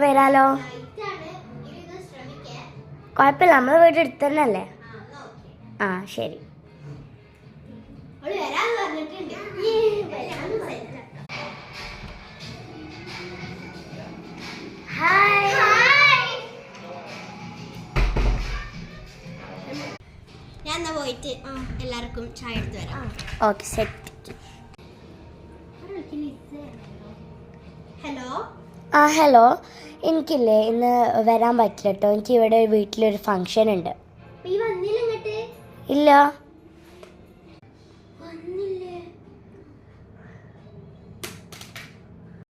വരാലോ. കുഴപ്പമില്ല, നമ്മളെ വീട് അടുത്ത് തന്നെയല്ലേ. ആ ശരി. ഞാൻ എന്നാ പോയിട്ട് എല്ലാവർക്കും ചായ എടുത്ത് വരാം. Okay set. ഹലോ. ഹലോ, എനിക്കില്ലേ ഇന്ന് വരാൻ പറ്റില്ല കേട്ടോ. എനിക്ക് ഇവിടെ വീട്ടിലൊരു ഫംഗ്ഷൻ ഉണ്ട്. നീ വന്നില്ല ഇങ്ങോട്ട്? ഇല്ല.